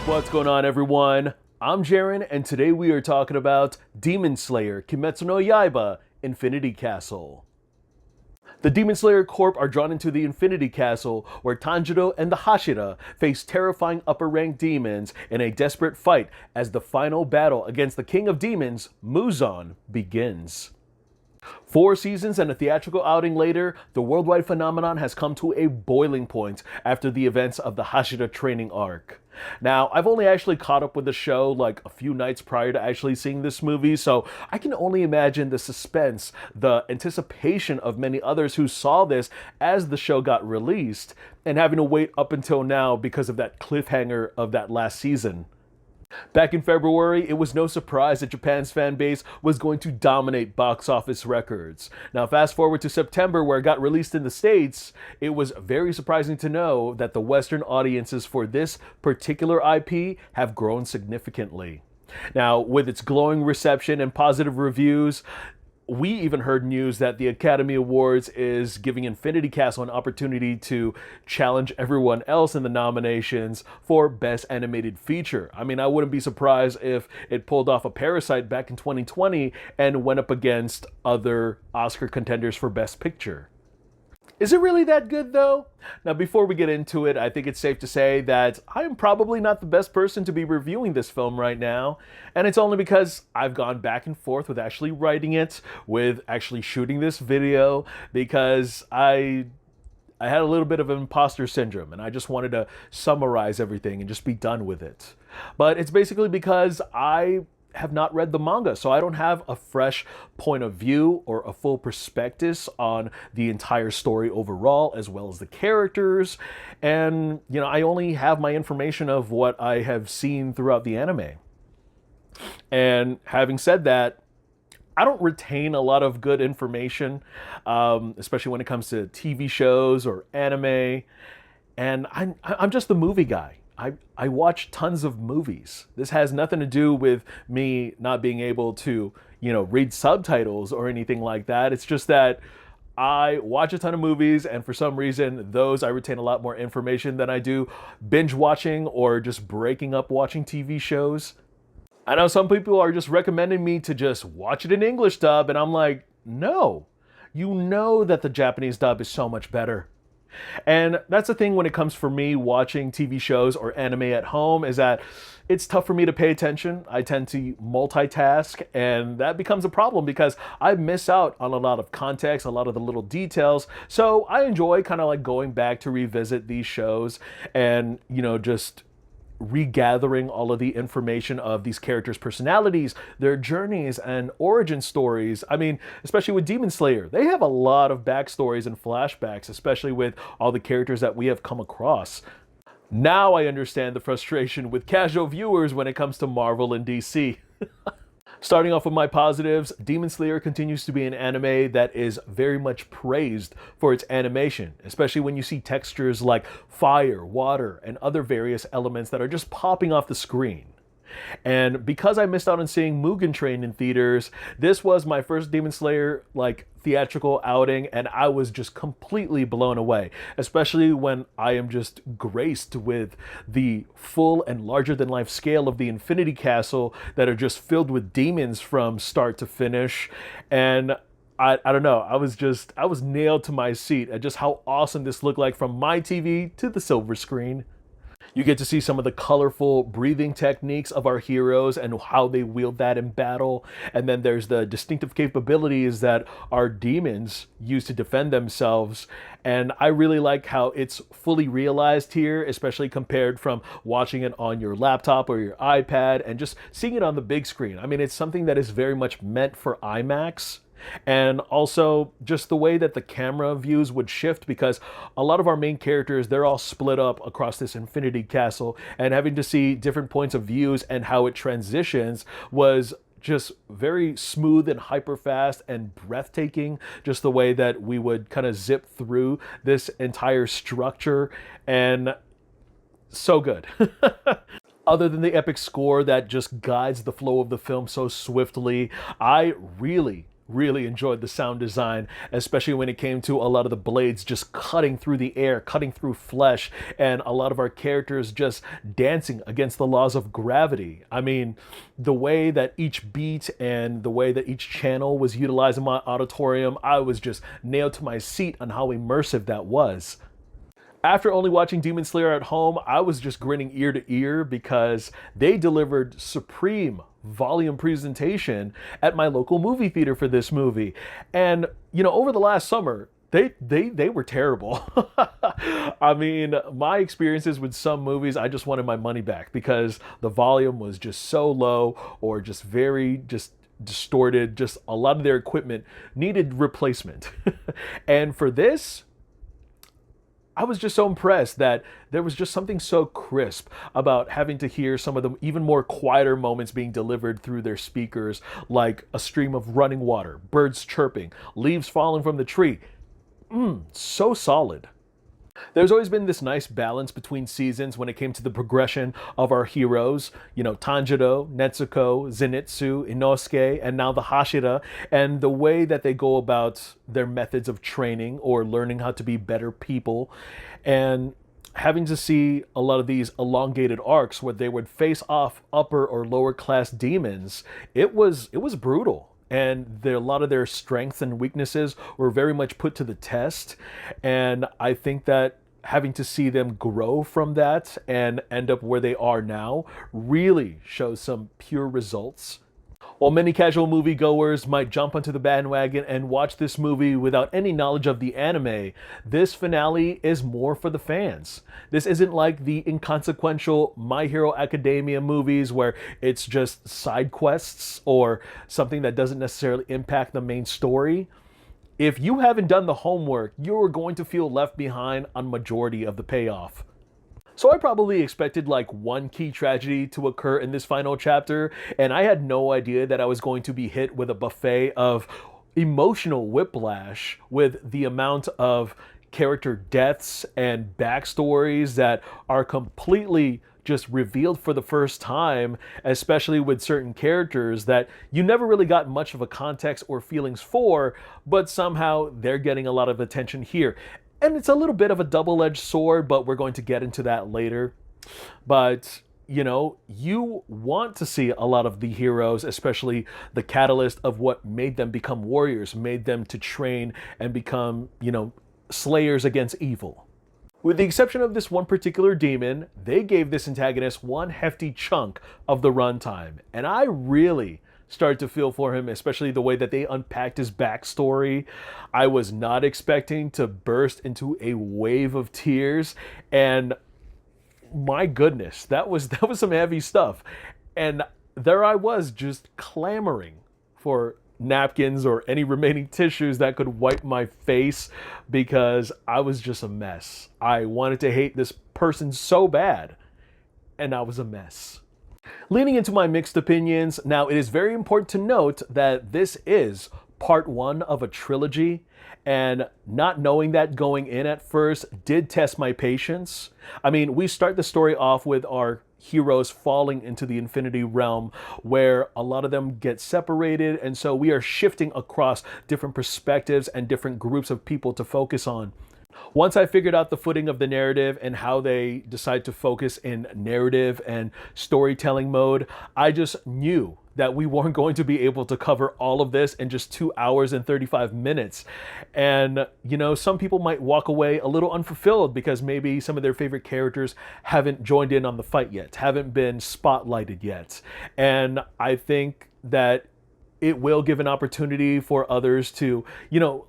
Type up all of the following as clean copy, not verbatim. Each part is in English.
What's going on, everyone? I'm Jaren, and today we are talking about Demon Slayer, Kimetsu no Yaiba, Infinity Castle. The Demon Slayer Corp are drawn into the Infinity Castle, where Tanjiro and the Hashira face terrifying upper-ranked demons in a desperate fight as the final battle against the King of Demons, Muzan, begins. 4 seasons and a theatrical outing later, the worldwide phenomenon has come to a boiling point after the events of the Hashira training arc. Now, I've only actually caught up with the show like a few nights prior to actually seeing this movie, so I can only imagine the suspense, the anticipation of many others who saw this as the show got released, and having to wait up until now because of that cliffhanger of that last season. Back in February, it was no surprise that Japan's fan base was going to dominate box office records. Now, fast forward to September, where it got released in the States, it was very surprising to know that the Western audiences for this particular IP have grown significantly. Now, with its glowing reception and positive reviews, we even heard news that the Academy Awards is giving Infinity Castle an opportunity to challenge everyone else in the nominations for Best Animated Feature. I mean, I wouldn't be surprised if it pulled off a Parasite back in 2020 and went up against other Oscar contenders for Best Picture. Is it really that good, though? Now, before we get into it, I think it's safe to say that I am probably not the best person to be reviewing this film right now, and it's only because I've gone back and forth with actually writing it, with actually shooting this video, because I had a little bit of imposter syndrome, and I just wanted to summarize everything and just be done with it. But it's basically because I have not read the manga, so I don't have a fresh point of view or a full perspective on the entire story overall, as well as the characters. And, I only have my information of what I have seen throughout the anime. And having said that, I don't retain a lot of good information, especially when it comes to TV shows or anime. And I'm just the movie guy. I watch tons of movies. This has nothing to do with me not being able to, read subtitles or anything like that. It's just that I watch a ton of movies, and for some reason, those I retain a lot more information than I do binge watching or just breaking up watching TV shows. I know some people are just recommending me to just watch it in English dub, and I'm like, no. You know that the Japanese dub is so much better. And that's the thing when it comes for me watching TV shows or anime at home, is that it's tough for me to pay attention. I tend to multitask, and that becomes a problem because I miss out on a lot of context, a lot of the little details. So I enjoy kind of like going back to revisit these shows and, just regathering all of the information of these characters' personalities, their journeys and origin stories. I mean, especially with Demon Slayer, they have a lot of backstories and flashbacks, especially with all the characters that we have come across. Now I understand the frustration with casual viewers when it comes to Marvel and DC. Starting off with my positives, Demon Slayer continues to be an anime that is very much praised for its animation, especially when you see textures like fire, water, and other various elements that are just popping off the screen. And because I missed out on seeing Mugen Train in theaters, this was my first Demon Slayer theatrical outing, and I was just completely blown away, especially when I am just graced with the full and larger than life scale of the Infinity Castle that are just filled with demons from start to finish. And I don't know, I was nailed to my seat at just how awesome this looked like from my TV to the silver screen. You get to see some of the colorful breathing techniques of our heroes and how they wield that in battle. And then there's the distinctive capabilities that our demons use to defend themselves. And I really like how it's fully realized here, especially compared from watching it on your laptop or your iPad and just seeing it on the big screen. I mean, it's something that is very much meant for IMAX. And also just the way that the camera views would shift, because a lot of our main characters, they're all split up across this Infinity Castle, and having to see different points of views and how it transitions was just very smooth and hyper fast and breathtaking, just the way that we would kind of zip through this entire structure, and so good. Other than the epic score that just guides the flow of the film so swiftly, I really really enjoyed the sound design, especially when it came to a lot of the blades just cutting through the air, cutting through flesh, and a lot of our characters just dancing against the laws of gravity. I mean, the way that each beat and the way that each channel was utilized in my auditorium, I was just nailed to my seat on how immersive that was. After only watching Demon Slayer at home, I was just grinning ear to ear because they delivered supreme volume presentation at my local movie theater for this movie. And, over the last summer, they were terrible. I mean, my experiences with some movies, I just wanted my money back because the volume was just so low or just very distorted. Just a lot of their equipment needed replacement. And for this, I was just so impressed that there was just something so crisp about having to hear some of the even more quieter moments being delivered through their speakers, like a stream of running water, birds chirping, leaves falling from the tree. So solid. There's always been this nice balance between seasons when it came to the progression of our heroes, Tanjiro, Netsuko, Zenitsu, Inosuke, and now the Hashira, and the way that they go about their methods of training or learning how to be better people, and having to see a lot of these elongated arcs where they would face off upper or lower class demons. It was brutal. And a lot of their strengths and weaknesses were very much put to the test. And I think that having to see them grow from that and end up where they are now really shows some pure results. While many casual moviegoers might jump onto the bandwagon and watch this movie without any knowledge of the anime, this finale is more for the fans. This isn't like the inconsequential My Hero Academia movies where it's just side quests or something that doesn't necessarily impact the main story. If you haven't done the homework, you're going to feel left behind on majority of the payoff. So I probably expected like one key tragedy to occur in this final chapter, and I had no idea that I was going to be hit with a buffet of emotional whiplash with the amount of character deaths and backstories that are completely just revealed for the first time, especially with certain characters that you never really got much of a context or feelings for, but somehow they're getting a lot of attention here. And it's a little bit of a double-edged sword, but we're going to get into that later. But, you want to see a lot of the heroes, especially the catalyst of what made them become warriors, made them to train and become, slayers against evil. With the exception of this one particular demon, they gave this antagonist one hefty chunk of the runtime. And I really started to feel for him, especially the way that they unpacked his backstory. I was not expecting to burst into a wave of tears, and my goodness, that was some heavy stuff. And there I was just clamoring for napkins or any remaining tissues that could wipe my face because I was just a mess. I wanted to hate this person so bad, and I was a mess. Leaning into my mixed opinions, now it is very important to note that this is part one of a trilogy, and not knowing that going in at first did test my patience. I mean, we start the story off with our heroes falling into the infinity realm where a lot of them get separated, and so we are shifting across different perspectives and different groups of people to focus on. Once I figured out the footing of the narrative and how they decide to focus in narrative and storytelling mode, I just knew that we weren't going to be able to cover all of this in just 2 hours and 35 minutes. And, some people might walk away a little unfulfilled because maybe some of their favorite characters haven't joined in on the fight yet, haven't been spotlighted yet. And I think that it will give an opportunity for others to,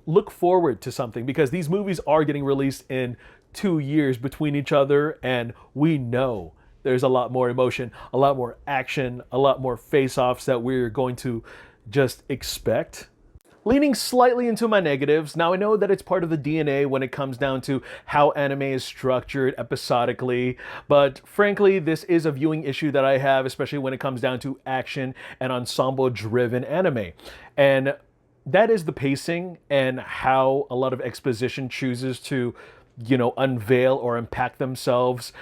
look forward to something, because these movies are getting released in 2 years between each other, and we know there's a lot more emotion, a lot more action, a lot more face-offs that we're going to just expect. Leaning slightly into my negatives, now I know that it's part of the DNA when it comes down to how anime is structured episodically, but frankly, this is a viewing issue that I have, especially when it comes down to action and ensemble-driven anime. And that is the pacing and how a lot of exposition chooses to, unveil or unpack themselves.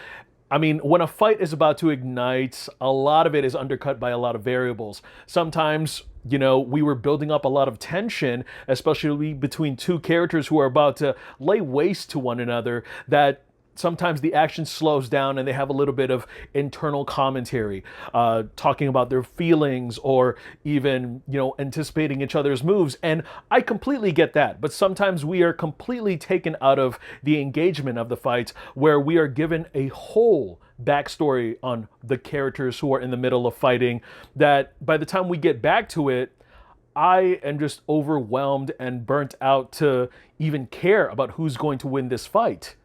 I mean, when a fight is about to ignite, a lot of it is undercut by a lot of variables. Sometimes, we were building up a lot of tension, especially between two characters who are about to lay waste to one another, that sometimes the action slows down and they have a little bit of internal commentary, talking about their feelings or even, anticipating each other's moves. And I completely get that. But sometimes we are completely taken out of the engagement of the fight where we are given a whole backstory on the characters who are in the middle of fighting that by the time we get back to it, I am just overwhelmed and burnt out to even care about who's going to win this fight.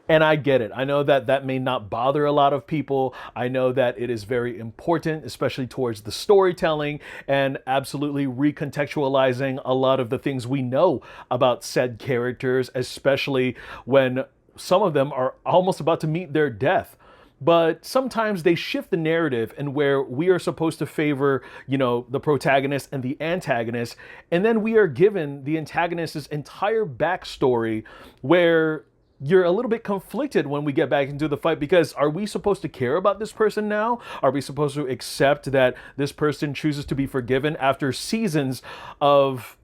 And I get it. I know that that may not bother a lot of people. I know that it is very important, especially towards the storytelling and absolutely recontextualizing a lot of the things we know about said characters, especially when some of them are almost about to meet their death. But sometimes they shift the narrative and where we are supposed to favor, the protagonist and the antagonist. And then we are given the antagonist's entire backstory where you're a little bit conflicted when we get back into the fight because are we supposed to care about this person now? Are we supposed to accept that this person chooses to be forgiven after seasons of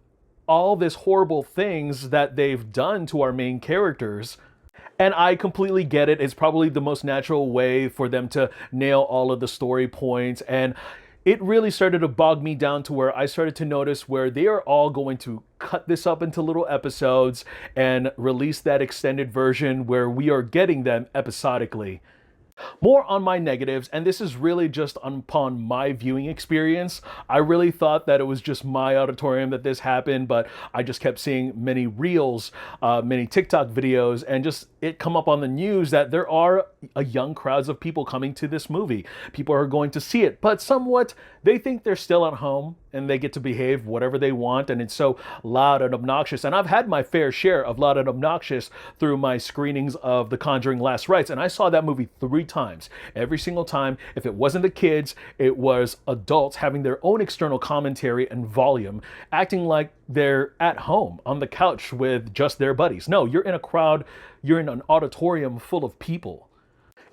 all this horrible things that they've done to our main characters? And I completely get it. It's probably the most natural way for them to nail all of the story points. And it really started to bog me down to where I started to notice where they are all going to cut this up into little episodes and release that extended version where we are getting them episodically. More on my negatives, and this is really just upon my viewing experience. I really thought that it was just my auditorium that this happened, but I just kept seeing many reels, many TikTok videos, and just it come up on the news that there are a young crowds of people coming to this movie. People are going to see it, but somewhat they think they're still at home and they get to behave whatever they want, and it's so loud and obnoxious. And I've had my fair share of loud and obnoxious through my screenings of The Conjuring Last Rites, and I saw that movie 3 times. Every single time, if it wasn't the kids, it was adults having their own external commentary and volume, acting like they're at home on the couch with just their buddies. No, you're in a crowd, you're in an auditorium full of people.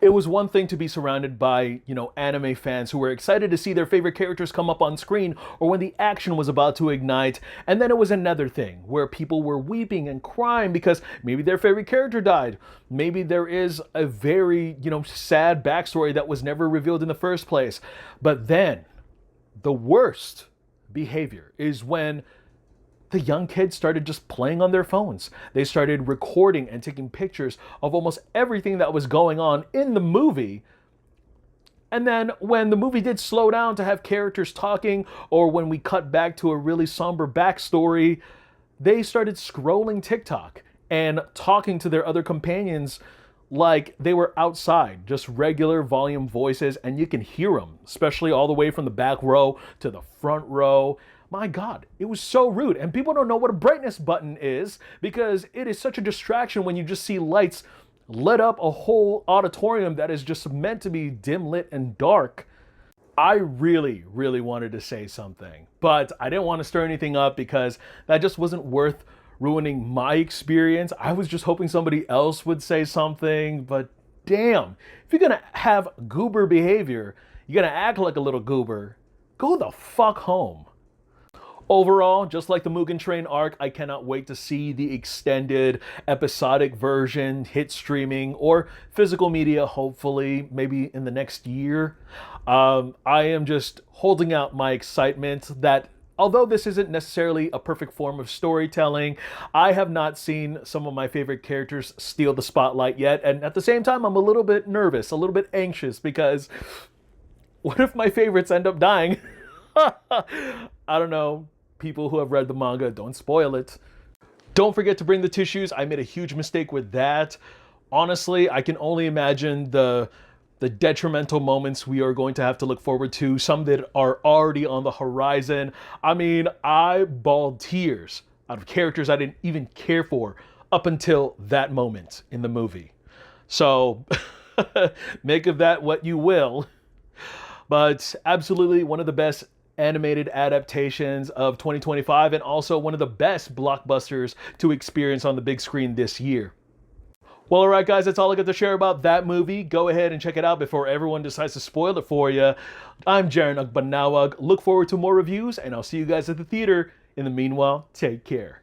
It was one thing to be surrounded by, anime fans who were excited to see their favorite characters come up on screen or when the action was about to ignite. And then it was another thing where people were weeping and crying because maybe their favorite character died. Maybe there is a very, sad backstory that was never revealed in the first place. But then the worst behavior is when the young kids started just playing on their phones. They started recording and taking pictures of almost everything that was going on in the movie. And then when the movie did slow down to have characters talking, or when we cut back to a really somber backstory, they started scrolling TikTok and talking to their other companions like they were outside, just regular volume voices, and you can hear them, especially all the way from the back row to the front row. My God, it was so rude. And people don't know what a brightness button is because it is such a distraction when you just see lights lit up a whole auditorium that is just meant to be dim lit and dark. I really, really wanted to say something, but I didn't want to stir anything up because that just wasn't worth ruining my experience. I was just hoping somebody else would say something, but damn, if you're gonna have goober behavior, you're gonna act like a little goober, go the fuck home. Overall, just like the Mugen Train arc, I cannot wait to see the extended episodic version hit streaming or physical media, hopefully, maybe in the next year. I am just holding out my excitement that although this isn't necessarily a perfect form of storytelling, I have not seen some of my favorite characters steal the spotlight yet. And at the same time, I'm a little bit nervous, a little bit anxious because what if my favorites end up dying? I don't know. People who have read the manga, don't spoil it. Don't forget to bring the tissues. I made a huge mistake with that. Honestly, I can only imagine the detrimental moments we are going to have to look forward to, some that are already on the horizon. I mean, I bawled tears out of characters I didn't even care for up until that moment in the movie. So make of that what you will. But absolutely one of the best animated adaptations of 2025 and also one of the best blockbusters to experience on the big screen this year. Well, alright guys, that's all I got to share about that movie. Go ahead and check it out before everyone decides to spoil it for you. I'm Jaren Agbanawag. Look forward to more reviews, and I'll see you guys at the theater. In the meanwhile, take care.